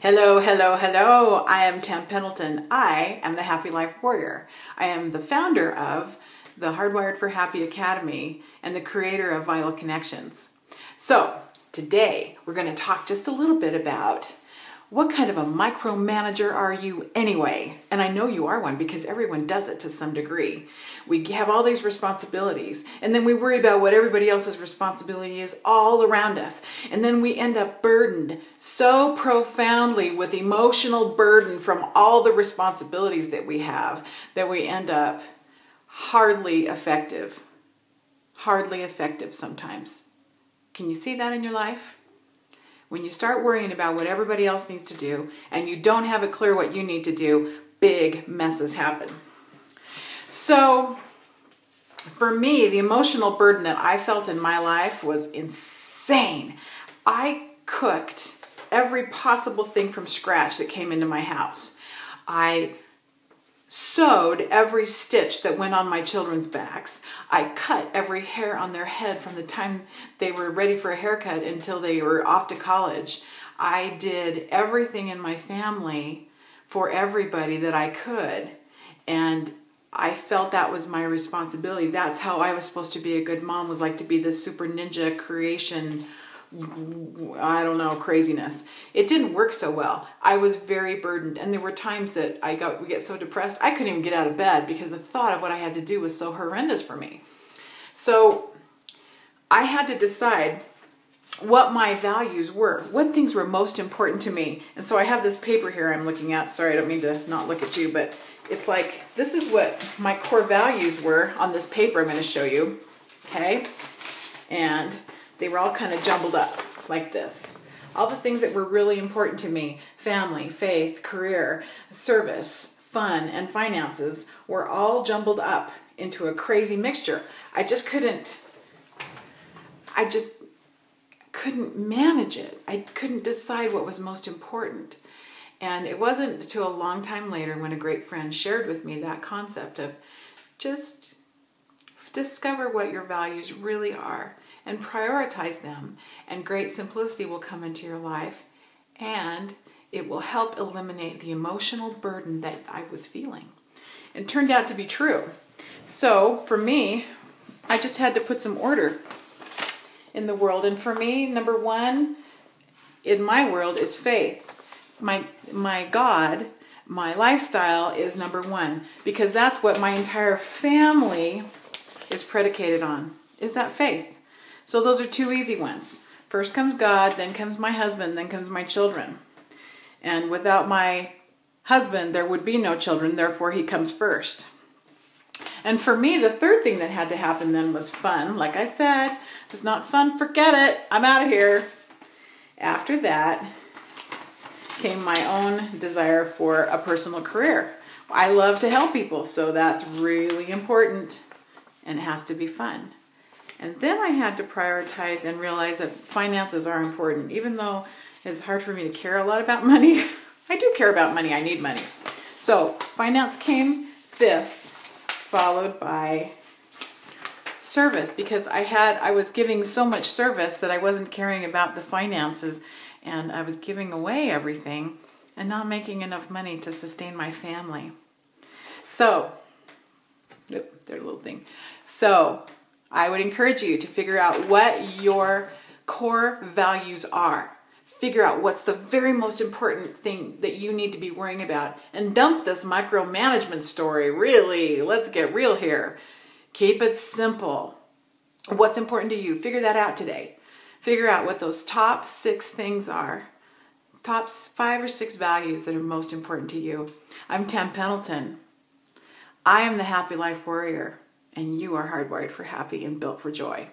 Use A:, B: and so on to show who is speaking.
A: Hello, hello, hello. I am Tam Pendleton. I am the Happy Life Warrior. I am the founder of the Hardwired for Happy Academy and the creator of Vital Connections. So today we're going to talk just a little bit about what kind of a micromanager are you anyway? And I know you are one because everyone does it to some degree. We have all these responsibilities and then we worry about what everybody else's responsibility is all around us. And then we end up burdened so profoundly with emotional burden from all the responsibilities that we have that we end up hardly effective sometimes. Can you see that in your life? When you start worrying about what everybody else needs to do and you don't have it clear what you need to do, big messes happen. So for me, the emotional burden that I felt in my life was insane. I cooked every possible thing from scratch that came into my house. I sewed every stitch that went on my children's backs. I cut every hair on their head from the time they were ready for a haircut until they were off to college. I did everything in my family for everybody that I could. And I felt that was my responsibility. That's how I was supposed to be a good mom, was like to be this super ninja creation, I don't know, craziness. It didn't work so well. I was very burdened, and there were times that we get so depressed I couldn't even get out of bed because the thought of what I had to do was so horrendous for me. So I had to decide what my values were, what things were most important to me. And so I have this paper here I'm looking at. Sorry, I don't mean to not look at you, but it's like, this is what my core values were on this paper I'm going to show you. Okay? And they were all kind of jumbled up like this. All the things that were really important to me, family, faith, career, service, fun, and finances, were all jumbled up into a crazy mixture. I just couldn't manage it. I couldn't decide what was most important. And it wasn't until a long time later when a great friend shared with me that concept of just discover what your values really are and prioritize them, and great simplicity will come into your life, and it will help eliminate the emotional burden that I was feeling. It turned out to be true. So for me, I just had to put some order in the world. And for me, number one in my world is faith. My God, my lifestyle is number one, because that's what my entire family is predicated on, is that faith. So those are two easy ones. First comes God, then comes my husband, then comes my children. And without my husband, there would be no children, therefore he comes first. And for me, the third thing that had to happen then was fun. Like I said, if it's not fun, forget it. I'm out of here. After that came my own desire for a personal career. I love to help people, so that's really important, and it has to be fun. And then I had to prioritize and realize that finances are important. Even though it's hard for me to care a lot about money, I do care about money. I need money. So finance came fifth, followed by service, because I was giving so much service that I wasn't caring about the finances, and I was giving away everything and not making enough money to sustain my family. So, there's a little thing. So I would encourage you to figure out what your core values are. Figure out what's the very most important thing that you need to be worrying about, and dump this micromanagement story. Really, let's get real here. Keep it simple. What's important to you? Figure that out today. Figure out what those top 6 things are. Top 5 or 6 values that are most important to you. I'm Tam Pendleton. I am the Happy Life Warrior, and you are hardwired for happy and built for joy.